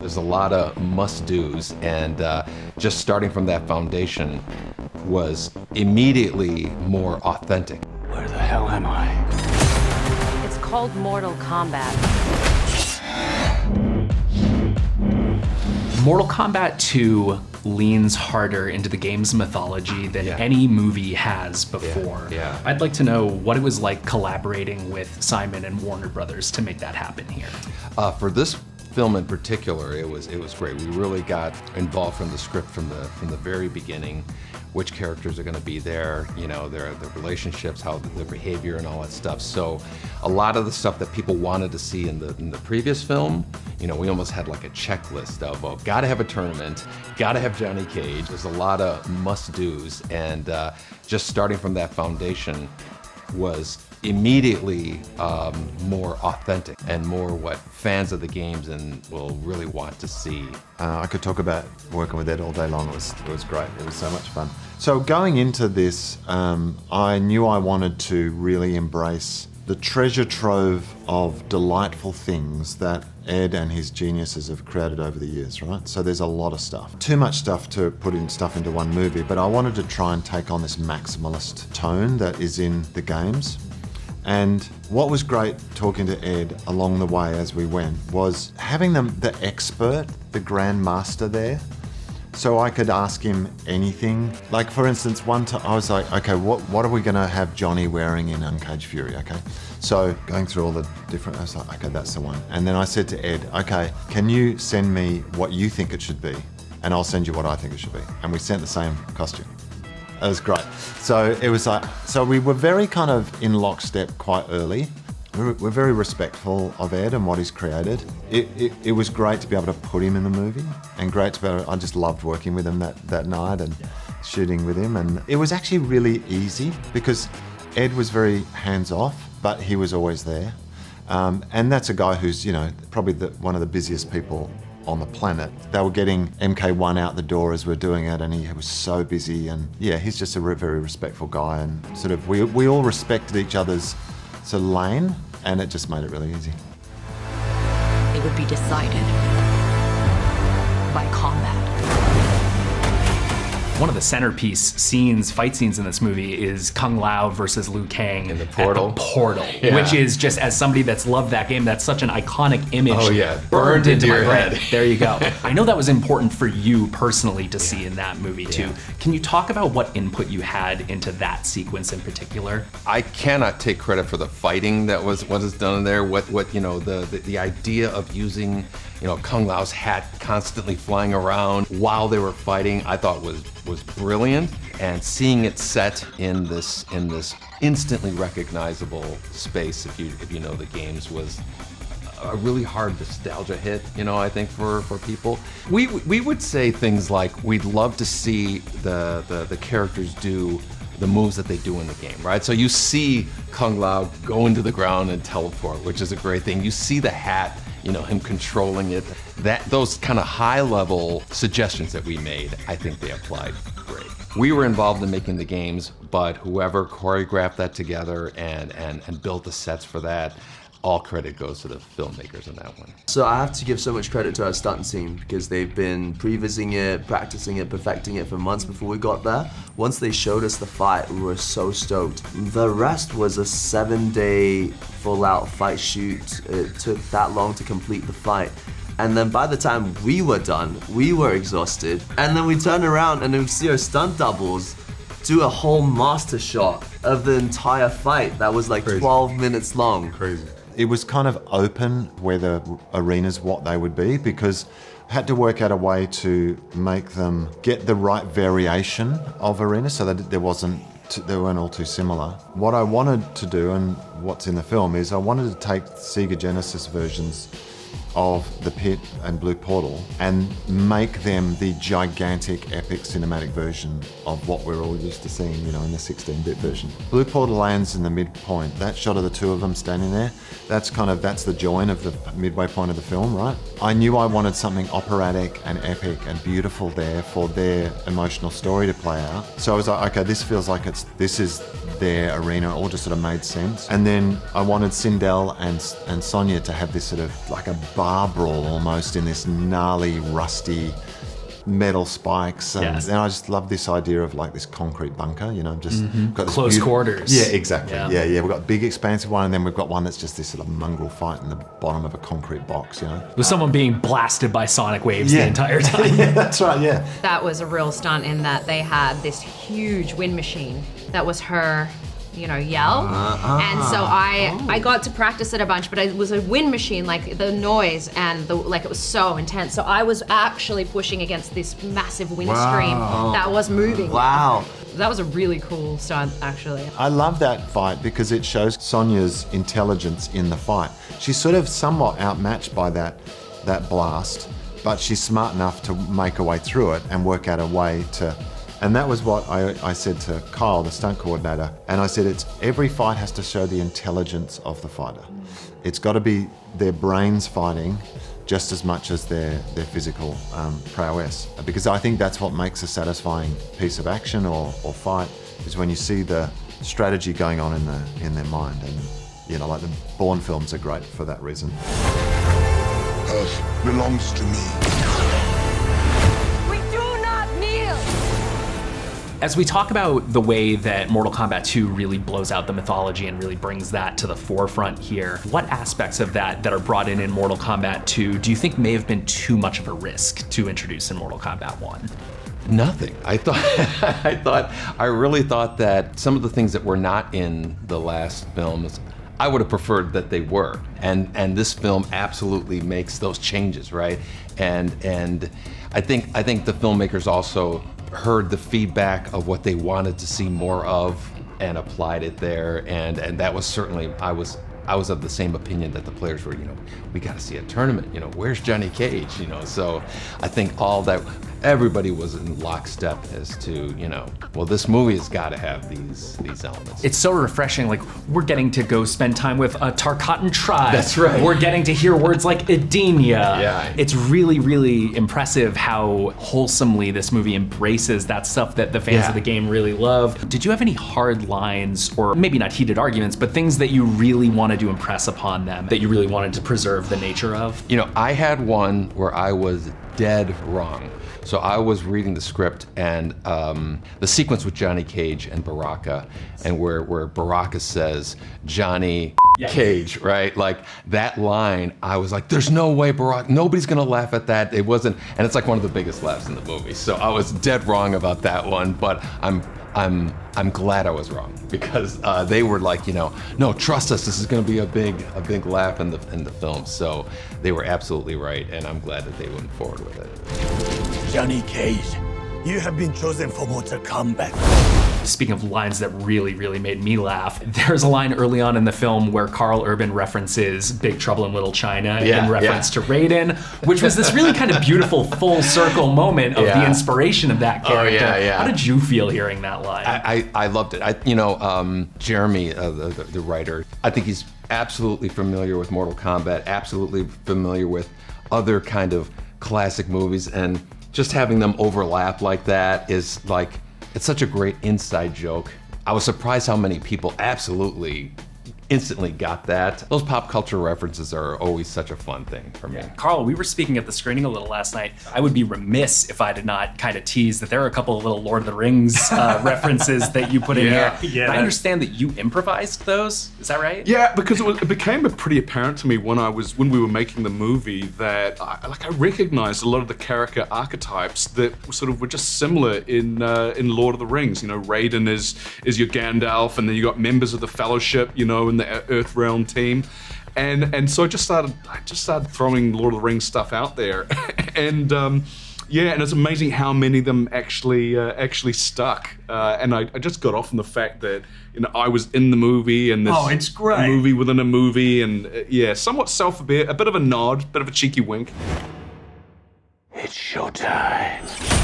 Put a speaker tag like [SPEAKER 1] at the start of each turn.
[SPEAKER 1] There's a lot of must-dos, and just starting from that foundation was immediately more authentic.
[SPEAKER 2] Where the hell am I?
[SPEAKER 3] It's called Mortal Kombat.
[SPEAKER 4] Mortal Kombat II leans harder into the game's mythology than any movie has before.
[SPEAKER 1] Yeah.
[SPEAKER 4] I'd like to know what it was like collaborating with Simon and Warner Brothers to make that happen here.
[SPEAKER 1] For this film in particular, it was great. We really got involved from the script from the very beginning. Which characters are going to be there, you know, their relationships, how their behavior and all that stuff. So a lot of the stuff that people wanted to see in the previous film, you know, we almost had like a checklist of, well, gotta have a tournament, gotta have Johnny Cage. There's a lot of must-dos, and just starting from that foundation was immediately more authentic and more what fans of the games and will really want to see.
[SPEAKER 5] I could talk about working with Ed all day long. It was great. It was so much fun. So going into this, I knew I wanted to really embrace the treasure trove of delightful things that Ed and his geniuses have created over the years, right? So there's a lot of stuff. Too much stuff to put in stuff into one movie, but I wanted to try and take on this maximalist tone that is in the games. And what was great talking to Ed along the way as we went was having the expert, the grand master there, so I could ask him anything. Like for instance, one time I was like, okay, what are we gonna have Johnny wearing in Uncaged Fury, okay? So going through all the different, I was like, okay, that's the one. And then I said to Ed, okay, can you send me what you think it should be? And I'll send you what I think it should be. And we sent the same costume. It was great. So it was like, so we were very kind of in lockstep quite early. We're very respectful of Ed and what he's created. It was great to be able to put him in the movie, and great to be able to, I just loved working with him that night and shooting with him. And it was actually really easy because Ed was very hands-off, but he was always there. And that's a guy who's, you know, probably one of the busiest people on the planet. They were getting MK1 out the door as we're doing it, and he was so busy. And yeah, he's just a very respectful guy, and sort of we all respected each other's sort of lane, and it just made it really easy.
[SPEAKER 3] It would be decided by combat.
[SPEAKER 4] One of the centerpiece fight scenes in this movie is Kung Lao versus Liu Kang
[SPEAKER 1] In the portal.
[SPEAKER 4] At the portal,
[SPEAKER 1] Yeah.
[SPEAKER 4] which is just, as somebody that's loved that game, that's such an iconic image.
[SPEAKER 1] Oh, yeah.
[SPEAKER 4] Burned into
[SPEAKER 1] your
[SPEAKER 4] my brain.
[SPEAKER 1] head.
[SPEAKER 4] There you go. I know that was important for you personally to see in that movie too. Can you talk about what input you had into that sequence in particular?
[SPEAKER 1] I cannot take credit for the fighting that was done in there. What you know, the idea of using, you know, Kung Lao's hat constantly flying around while they were fighting, I thought was brilliant. And seeing it set in this instantly recognizable space, if you know the games, was a really hard nostalgia hit, you know, I think for people. We would say things like, we'd love to see the characters do the moves that they do in the game, right? So you see Kung Lao go into the ground and teleport, which is a great thing. You see the hat, you know, him controlling it. Those kind of high-level suggestions that we made, I think they applied great. We were involved in making the games, but whoever choreographed that together and built the sets for that, all credit goes to the filmmakers in that one.
[SPEAKER 6] So I have to give so much credit to our stunt team because they've been previsiting it, practicing it, perfecting it for months before we got there. Once they showed us the fight, we were so stoked. The rest was a 7-day full-out fight shoot. It took that long to complete the fight. And then by the time we were done, we were exhausted. And then we turned around and we see our stunt doubles do a whole master shot of the entire fight that was like
[SPEAKER 5] Crazy.
[SPEAKER 6] 12 minutes long.
[SPEAKER 5] Crazy. It was kind of open where the arenas, what they would be, because I had to work out a way to make them get the right variation of arenas so that they weren't all too similar. What I wanted to do, and what's in the film, is I wanted to take Sega Genesis versions of The Pit and Blue Portal and make them the gigantic, epic cinematic version of what we're all used to seeing, you know, in the 16-bit version. Blue Portal lands in the midpoint. That shot of the two of them standing there, that's the join of the midway point of the film, right? I knew I wanted something operatic and epic and beautiful there for their emotional story to play out. So I was like, okay, this feels like this is their arena. It all just sort of made sense. And then I wanted Sindel and Sonia to have this sort of like a buzz bar brawl almost in this gnarly, rusty metal spikes, and I just love this idea of like this concrete bunker, you know, just got this
[SPEAKER 4] close quarters.
[SPEAKER 5] Yeah, exactly. Yeah, we've got a big expansive one, and then we've got one that's just this sort of mongrel fight in the bottom of a concrete box, you know,
[SPEAKER 4] with someone being blasted by sonic waves the entire time.
[SPEAKER 5] Yeah, that's right. Yeah,
[SPEAKER 2] That was a real stunt in that they had this huge wind machine that was her, you know, yell. And so I got to practice it a bunch, but it was a wind machine, like the noise and the, like it was so intense. So I was actually pushing against this massive wind stream that was moving.
[SPEAKER 6] Wow.
[SPEAKER 2] That was a really cool stunt, actually.
[SPEAKER 5] I love that fight because it shows Sonya's intelligence in the fight. She's sort of somewhat outmatched by that blast, but she's smart enough to make her way through it and work out a way to. And that was what I said to Kyle, the stunt coordinator. And I said, every fight has to show the intelligence of the fighter. It's got to be their brains fighting just as much as their physical prowess. Because I think that's what makes a satisfying piece of action or fight, is when you see the strategy going on in their mind. And, you know, like the Bourne films are great for that reason.
[SPEAKER 7] Earth belongs to me.
[SPEAKER 4] As we talk about the way that Mortal Kombat 2 really blows out the mythology and really brings that to the forefront here, what aspects of that are brought in Mortal Kombat 2 do you think may have been too much of a risk to introduce in Mortal Kombat 1?
[SPEAKER 1] Nothing. I really thought that some of the things that were not in the last films, I would have preferred that they were. And this film absolutely makes those changes, right? And I think the filmmakers also heard the feedback of what they wanted to see more of and applied it there, and that was certainly, I was of the same opinion that the players were, you know, we got to see a tournament, you know, where's Johnny Cage, you know. So I think all that, everybody was in lockstep as to, you know, well, this movie has got to have these elements.
[SPEAKER 4] It's so refreshing. Like, we're getting to go spend time with a Tarkatan tribe.
[SPEAKER 1] That's right.
[SPEAKER 4] We're getting to hear words like Edenia.
[SPEAKER 1] Yeah.
[SPEAKER 4] It's really, really impressive how wholesomely this movie embraces that stuff that the fans of the game really love. Did you have any hard lines, or maybe not heated arguments, but things that you really wanted to impress upon them, that you really wanted to preserve the nature of?
[SPEAKER 1] You know, I had one where I was dead wrong. So I was reading the script, and the sequence with Johnny Cage and Baraka, and where Baraka says, Johnny Cage, right? Like, that line, I was like, there's no way Baraka, nobody's gonna laugh at that. It wasn't, and it's like one of the biggest laughs in the movie. So I was dead wrong about that one, but I'm glad I was wrong, because they were like, you know, no, trust us, this is going to be a big laugh in the film. So they were absolutely right, and I'm glad that they went forward with it.
[SPEAKER 7] Johnny Cage, you have been chosen for Mortal Kombat.
[SPEAKER 4] Speaking of lines that really, really made me laugh, there's a line early on in the film where Karl Urban references Big Trouble in Little China in reference to Raiden, which was this really kind of beautiful full circle moment of the inspiration of that character. How did you feel hearing that line?
[SPEAKER 1] I loved it. Jeremy, the writer, I think he's absolutely familiar with Mortal Kombat, absolutely familiar with other kind of classic movies, and just having them overlap like that is like, it's such a great inside joke. I was surprised how many people absolutely instantly got that. Those pop culture references are always such a fun thing for me.
[SPEAKER 4] Carl, we were speaking at the screening a little last night. I would be remiss if I did not kind of tease that there are a couple of little Lord of the Rings references that you put in here.
[SPEAKER 8] Yeah.
[SPEAKER 4] I understand that you improvised those. Is that right?
[SPEAKER 8] Yeah, because it became pretty apparent to me when we were making the movie that I recognized a lot of the character archetypes that sort of were just similar in Lord of the Rings. You know, Raiden is your Gandalf, and then you got members of the Fellowship, you know, and the Earthrealm team, and so I just started throwing Lord of the Rings stuff out there, and and it's amazing how many of them actually stuck. And I just got off on the fact that, you know, I was in the movie, and this
[SPEAKER 7] it's great.
[SPEAKER 8] movie within a movie, and somewhat a bit of a nod, bit of a cheeky wink.
[SPEAKER 7] It's showtime.